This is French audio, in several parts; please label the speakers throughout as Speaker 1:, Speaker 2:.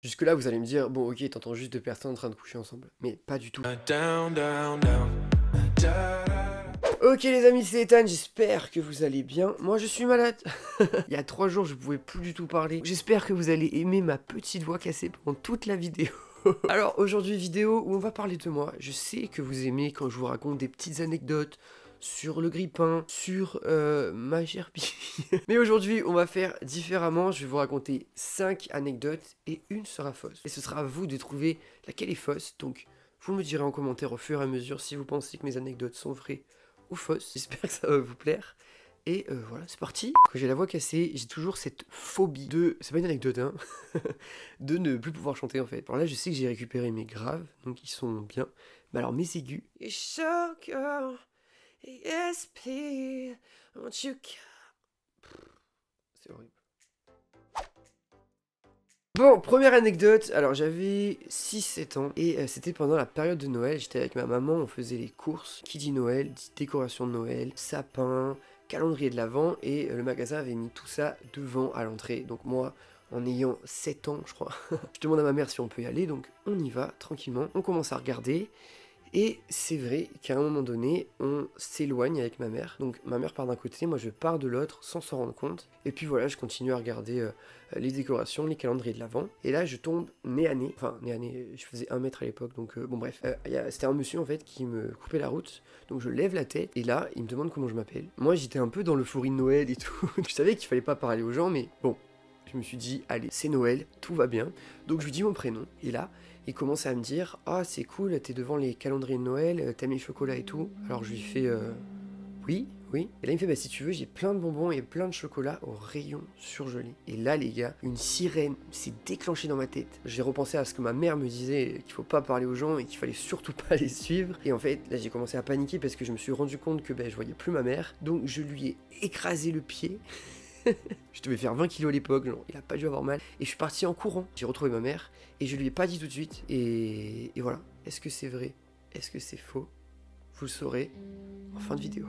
Speaker 1: Jusque là vous allez me dire, bon ok t'entends juste deux personnes en train de coucher ensemble, mais pas du tout. Ok les amis, c'est Ethan, j'espère que vous allez bien. Moi je suis malade. Il y a 3 jours je pouvais plus du tout parler. J'espère que vous allez aimer ma petite voix cassée pendant toute la vidéo. Alors aujourd'hui vidéo où on va parler de moi. Je sais que vous aimez quand je vous raconte des petites anecdotes sur le grille-pain, sur ma chère Bibi. Mais aujourd'hui on va faire différemment. Je vais vous raconter 5 anecdotes et une sera fausse. Et ce sera à vous de trouver laquelle est fausse. Donc vous me direz en commentaire au fur et à mesure si vous pensez que mes anecdotes sont vraies ou fausses. J'espère que ça va vous plaire. Et voilà, c'est parti. Quand j'ai la voix cassée, j'ai toujours cette phobie de... C'est pas une anecdote, hein. De ne plus pouvoir chanter, en fait. Alors là, je sais que j'ai récupéré mes graves, donc ils sont bien. Mais alors, mes aigus... C'est horrible. Bon, première anecdote, alors j'avais 6-7 ans et c'était pendant la période de Noël, j'étais avec ma maman, on faisait les courses. Qui dit Noël, dit décoration de Noël, sapin, calendrier de l'Avent et le magasin avait mis tout ça devant à l'entrée. Donc moi, en ayant 7 ans je crois, je demande à ma mère si on peut y aller, donc on y va tranquillement, on commence à regarder. Et c'est vrai qu'à un moment donné, on s'éloigne avec ma mère. Donc ma mère part d'un côté, moi je pars de l'autre sans s'en rendre compte. Et puis voilà, je continue à regarder les décorations, les calendriers de l'Avent. Et là, je tombe nez à nez. Enfin, nez à nez, je faisais 1 mètre à l'époque. Donc bon bref, c'était un monsieur en fait qui me coupait la route. Donc je lève la tête et là, il me demande comment je m'appelle. Moi j'étais un peu dans l'euphorie de Noël et tout. Je savais qu'il fallait pas parler aux gens, mais bon. Je me suis dit, allez, c'est Noël, tout va bien. Donc je lui dis mon prénom. Et là, il commence à me dire, ah c'est cool, t'es devant les calendriers de Noël, t'aimes les chocolats et tout. Alors je lui fais, oui, oui. Et là il me fait, bah si tu veux, j'ai plein de bonbons et plein de chocolat au rayon surgelé. Et là les gars, une sirène s'est déclenchée dans ma tête. J'ai repensé à ce que ma mère me disait, qu'il faut pas parler aux gens et qu'il fallait surtout pas les suivre. Et en fait, là j'ai commencé à paniquer parce que je me suis rendu compte que je voyais plus ma mère. Donc je lui ai écrasé le pied. Je devais faire 20 kilos à l'époque, genre, il a pas dû avoir mal. Et je suis parti en courant. J'ai retrouvé ma mère et je lui ai pas dit tout de suite. Et voilà. Est-ce que c'est vrai? Est-ce que c'est faux? Vous le saurez en fin de vidéo.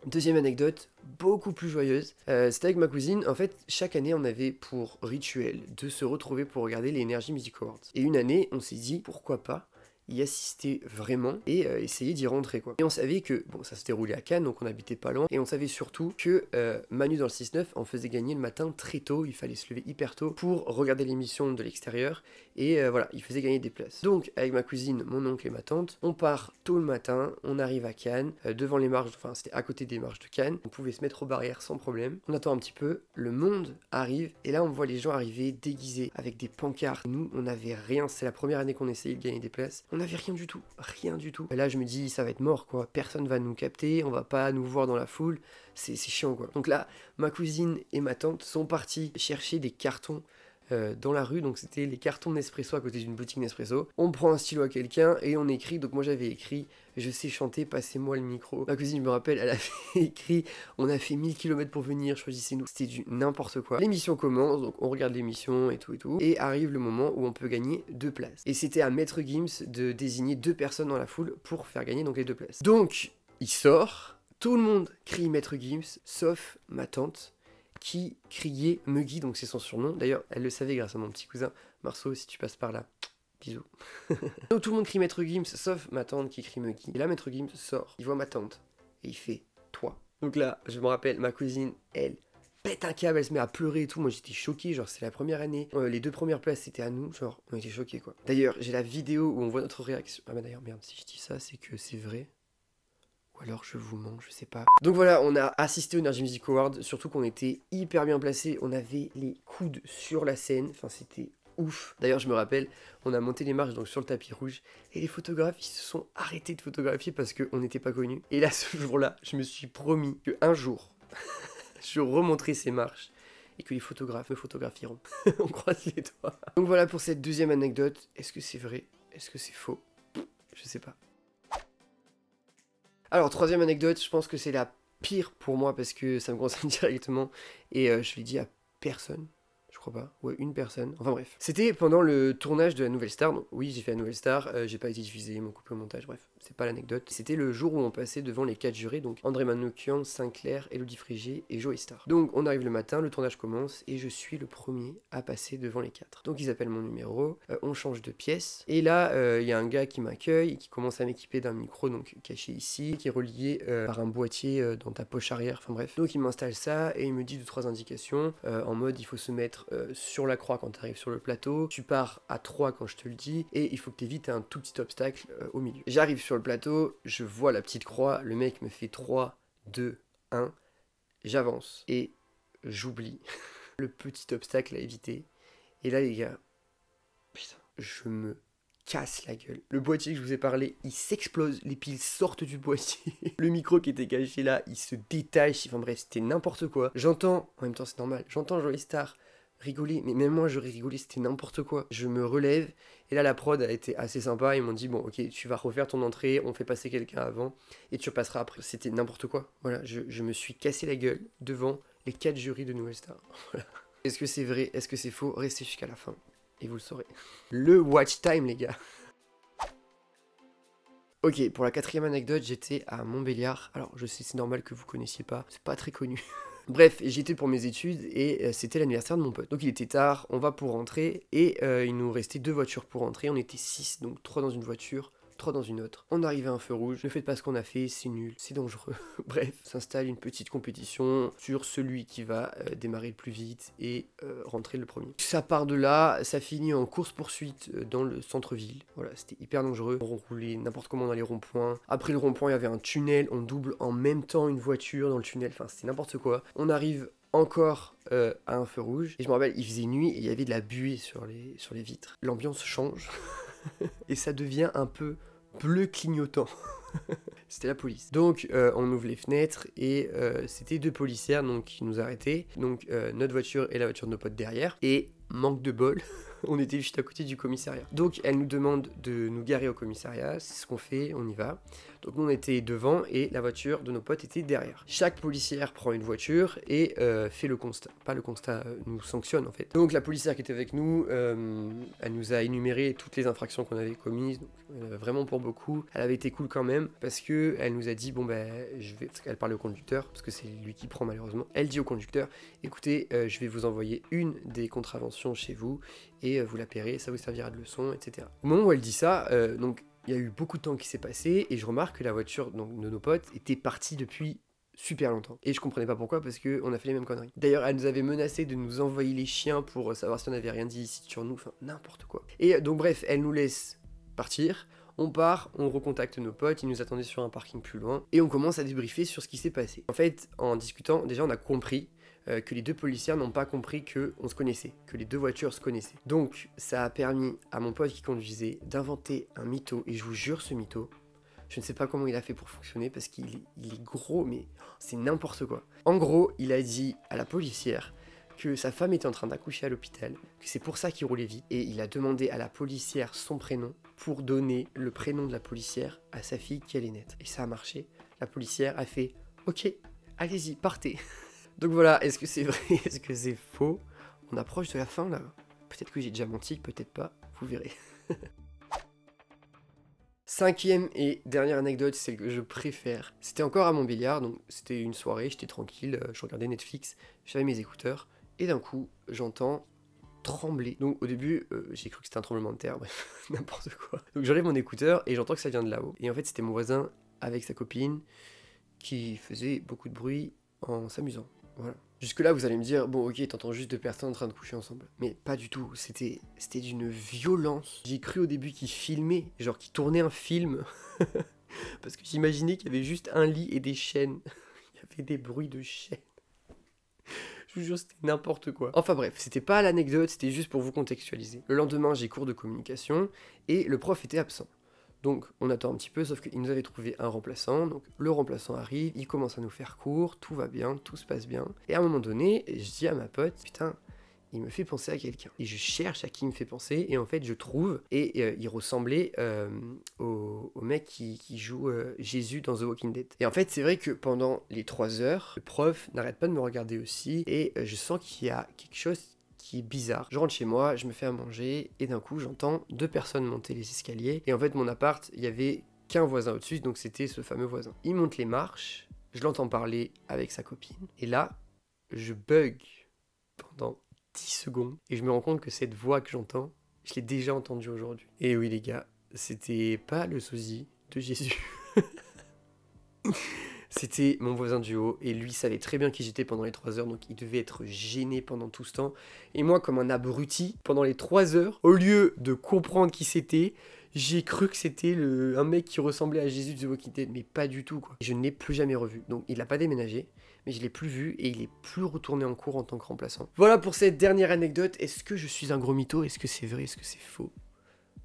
Speaker 1: Deuxième anecdote, beaucoup plus joyeuse. C'était avec ma cousine. En fait, chaque année, on avait pour rituel de se retrouver pour regarder les Energy Music Awards. Et une année, on s'est dit, pourquoi pas y assister vraiment et essayer d'y rentrer quoi. Et on savait que, bon ça se déroulait à Cannes donc on habitait pas loin, et on savait surtout que Manu dans le 6-9 en faisait gagner le matin très tôt, il fallait se lever hyper tôt pour regarder l'émission de l'extérieur, et voilà, il faisait gagner des places. Donc avec ma cousine, mon oncle et ma tante, on part tôt le matin, on arrive à Cannes, devant les marches, enfin c'était à côté des marches de Cannes, on pouvait se mettre aux barrières sans problème, on attend un petit peu, le monde arrive, et là on voit les gens arriver déguisés, avec des pancartes. Nous on n'avait rien, c'est la première année qu'on essayait de gagner des places, on n'avait rien du tout, rien du tout. Et là je me dis ça va être mort quoi, personne va nous capter, on va pas nous voir dans la foule, c'est chiant quoi. Donc là ma cousine et ma tante sont partis chercher des cartons dans la rue, donc c'était les cartons Nespresso à côté d'une boutique Nespresso. On prend un stylo à quelqu'un et on écrit, donc moi j'avais écrit je sais chanter, passez-moi le micro. Ma cousine, je me rappelle, elle avait écrit on a fait 1000 km pour venir, choisissez-nous. C'était du n'importe quoi. L'émission commence, donc on regarde l'émission et tout, et arrive le moment où on peut gagner 2 places. Et c'était à Maître Gims de désigner 2 personnes dans la foule pour faire gagner donc les 2 places. Donc, il sort, tout le monde crie Maître Gims, sauf ma tante, qui criait Muggy, donc c'est son surnom. D'ailleurs, elle le savait grâce à mon petit cousin. Marceau, si tu passes par là, bisous. Donc tout le monde crie Maître Gims, sauf ma tante qui crie Muggy. Et là, Maître Gims sort, il voit ma tante, et il fait « toi ». Donc là, je me rappelle, ma cousine, elle pète un câble, elle se met à pleurer et tout. Moi, j'étais choqué, genre, c'est la première année. Les 2 premières places, c'était à nous, genre, on était choqués, quoi. D'ailleurs, j'ai la vidéo où on voit notre réaction. Ah bah d'ailleurs, merde, si je dis ça, c'est que c'est vrai. Alors je vous mens, je sais pas. Donc voilà, on a assisté au Energy Music Awards, surtout qu'on était hyper bien placés, on avait les coudes sur la scène, enfin c'était ouf. D'ailleurs je me rappelle, on a monté les marches donc sur le tapis rouge, et les photographes ils se sont arrêtés de photographier parce qu'on n'était pas connus. Et là ce jour-là, je me suis promis qu'un jour, je remonterai ces marches, et que les photographes me photographieront. On croise les doigts. Donc voilà pour cette deuxième anecdote, est-ce que c'est vrai? Est-ce que c'est faux? Je sais pas. Alors, troisième anecdote, je pense que c'est la pire pour moi parce que ça me concerne directement et je l'ai dit à personne, je crois pas, ouais, une personne, enfin bref. C'était pendant le tournage de la Nouvelle Star, donc oui, j'ai fait la Nouvelle Star, j'ai pas été diffusé, ils m'ont coupé au montage, bref. c'est pas l'anecdote. C'était le jour où on passait devant les 4 jurés, donc André Manoukian, Sinclair, Elodie Frigé et Joey Star. Donc on arrive le matin, le tournage commence et je suis le premier à passer devant les 4. Donc ils appellent mon numéro, on change de pièce et là il y a un gars qui m'accueille et qui commence à m'équiper d'un micro donc caché ici, qui est relié par un boîtier dans ta poche arrière, enfin bref. Donc il m'installe ça et il me dit 2-3 indications en mode il faut se mettre sur la croix quand tu arrives sur le plateau, tu pars à 3 quand je te le dis et il faut que tu évites un tout petit obstacle au milieu. J'arrive sur le plateau, je vois la petite croix, le mec me fait 3, 2, 1, j'avance et j'oublie le petit obstacle à éviter. Et là les gars, putain, je me casse la gueule. Le boîtier que je vous ai parlé, il s'explose, les piles sortent du boîtier. Le micro qui était caché là, il se détache, enfin bref, c'était n'importe quoi. J'entends, en même temps c'est normal, j'entends Joey Star rigoler, mais même moi j'aurais rigolé, c'était n'importe quoi. Je me relève, et là la prod a été assez sympa, ils m'ont dit bon ok, tu vas refaire ton entrée, on fait passer quelqu'un avant, et tu repasseras après. C'était n'importe quoi, voilà, je me suis cassé la gueule devant les 4 jurys de Nouvelle Star. Voilà. Est-ce que c'est vrai, est-ce que c'est faux? Restez jusqu'à la fin, et vous le saurez. Le watch time les gars. Ok, pour la 4e anecdote, j'étais à Montbéliard. Alors, je sais, c'est normal que vous connaissiez pas, c'est pas très connu. Bref, j'étais pour mes études et c'était l'anniversaire de mon pote. Donc il était tard, on va pour rentrer et il nous restait 2 voitures pour rentrer. On était 6, donc 3 dans une voiture, 3 dans une autre. On arrivait à un feu rouge, ne faites pas ce qu'on a fait, c'est nul, c'est dangereux. Bref, s'installe une petite compétition sur celui qui va démarrer le plus vite et rentrer le premier. Ça part de là, ça finit en course-poursuite dans le centre-ville. Voilà, c'était hyper dangereux. On roulait n'importe comment dans les ronds-points. Après le rond-point, il y avait un tunnel, on double en même temps une voiture dans le tunnel, enfin c'était n'importe quoi. On arrive encore à un feu rouge. Et je me rappelle, il faisait nuit et il y avait de la buée sur les vitres. L'ambiance change et ça devient un peu bleu clignotant. C'était la police. Donc on ouvre les fenêtres et c'était 2 policières donc, qui nous arrêtaient. Donc notre voiture et la voiture de nos potes derrière. Et manque de bol, on était juste à côté du commissariat. Donc elle nous demande de nous garer au commissariat, c'est ce qu'on fait, on y va. Donc nous on était devant et la voiture de nos potes était derrière. Chaque policière prend une voiture et fait le constat. Pas le constat, nous sanctionne en fait. Donc la policière qui était avec nous, elle nous a énuméré toutes les infractions qu'on avait commises. Donc, vraiment pour beaucoup. Elle avait été cool quand même parce que elle nous a dit bon ben parce qu'elle parlait au conducteur parce que c'est lui qui prend malheureusement. Elle dit au conducteur écoutez je vais vous envoyer une des contraventions chez vous et vous la paierez, ça vous servira de leçon, etc. Au moment où elle dit ça, donc il y a eu beaucoup de temps qui s'est passé et je remarque que la voiture donc, de nos potes était partie depuis super longtemps. Et je comprenais pas pourquoi parce qu'on a fait les mêmes conneries. D'ailleurs, elle nous avait menacé de nous envoyer les chiens pour savoir si on avait rien dit ici sur nous, enfin n'importe quoi. Et donc bref, elle nous laisse partir. On part, on recontacte nos potes, ils nous attendaient sur un parking plus loin, et on commence à débriefer sur ce qui s'est passé. En fait, en discutant, déjà on a compris que les 2 policières n'ont pas compris qu'on se connaissait, que les 2 voitures se connaissaient. Donc ça a permis à mon pote qui conduisait d'inventer un mytho, et je vous jure ce mytho, je ne sais pas comment il a fait pour fonctionner, parce qu'il est gros, mais c'est n'importe quoi. En gros, il a dit à la policière que sa femme était en train d'accoucher à l'hôpital, que c'est pour ça qu'il roulait vite, et il a demandé à la policière son prénom pour donner le prénom de la policière à sa fille qui allait naître. Et ça a marché. La policière a fait « Ok, allez-y, partez ». Donc voilà, est-ce que c'est vrai, est-ce que c'est faux? On approche de la fin là. Peut-être que j'ai déjà menti, peut-être pas, vous verrez. 5e et dernière anecdote, celle que je préfère. C'était encore à Montbéliard, donc c'était une soirée, j'étais tranquille, je regardais Netflix, j'avais mes écouteurs, et d'un coup, j'entends trembler. Donc au début, j'ai cru que c'était un tremblement de terre, bref, n'importe quoi. Donc j'enlève mon écouteur et j'entends que ça vient de là-haut. Et en fait, c'était mon voisin avec sa copine qui faisait beaucoup de bruit en s'amusant. Voilà. Jusque-là, vous allez me dire, bon ok, t'entends juste 2 personnes en train de coucher ensemble. Mais pas du tout, c'était d'une violence. J'ai cru au début qu'ils filmaient, genre qu'ils tournaient un film. Parce que j'imaginais qu'il y avait juste un lit et des chaînes. Il y avait des bruits de chaînes. Je vous jure, c'était n'importe quoi. Enfin bref, c'était pas l'anecdote, c'était juste pour vous contextualiser. Le lendemain, j'ai cours de communication et le prof était absent. Donc on attend un petit peu, sauf qu'il nous avait trouvé un remplaçant, donc le remplaçant arrive, il commence à nous faire cours, tout va bien, tout se passe bien. Et à un moment donné, je dis à ma pote, putain, il me fait penser à quelqu'un. Et je cherche à qui il me fait penser, et en fait je trouve, et il ressemblait au mec qui joue Jésus dans The Walking Dead. Et en fait c'est vrai que pendant les 3 heures, le prof n'arrête pas de me regarder aussi, et je sens qu'il y a quelque chose qui est bizarre. Je rentre chez moi, je me fais à manger, et d'un coup j'entends 2 personnes monter les escaliers, et en fait mon appart, il y avait qu'un voisin au-dessus, donc c'était ce fameux voisin. Il monte les marches, je l'entends parler avec sa copine, et là, je bug pendant 10 secondes, et je me rends compte que cette voix que j'entends, je l'ai déjà entendue aujourd'hui. Et oui les gars, c'était pas le sosie de Jésus. C'était mon voisin du haut, et lui savait très bien qui j'étais pendant les 3 heures, donc il devait être gêné pendant tout ce temps. Et moi, comme un abruti, pendant les 3 heures, au lieu de comprendre qui c'était, j'ai cru que c'était un mec qui ressemblait à Jésus de The Walking Dead, mais pas du tout quoi. Je ne l'ai plus jamais revu, donc il n'a pas déménagé, mais je l'ai plus vu, et il est plus retourné en cours en tant que remplaçant. Voilà pour cette dernière anecdote. Est-ce que je suis un gros mytho? Est-ce que c'est vrai? Est-ce que c'est faux?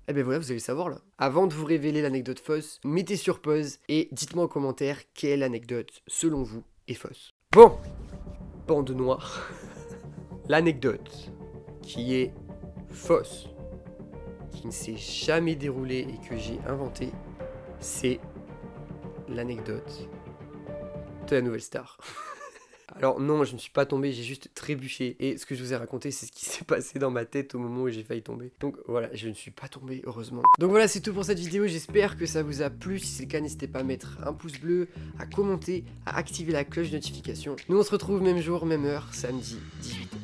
Speaker 1: Eh ben voilà, vous allez le savoir là. Avant de vous révéler l'anecdote fausse, mettez sur pause et dites-moi en commentaire quelle anecdote, selon vous, est fausse. Bon, bande noire. L'anecdote qui est fausse, qui ne s'est jamais déroulée et que j'ai inventée, c'est l'anecdote de la nouvelle star. Alors non, je ne suis pas tombé, j'ai juste trébuché. Et ce que je vous ai raconté, c'est ce qui s'est passé dans ma tête au moment où j'ai failli tomber. Donc voilà, je ne suis pas tombé, heureusement. Donc voilà, c'est tout pour cette vidéo, j'espère que ça vous a plu. Si c'est le cas, n'hésitez pas à mettre un pouce bleu, à commenter, à activer la cloche de notification. Nous on se retrouve même jour, même heure, samedi, 18h.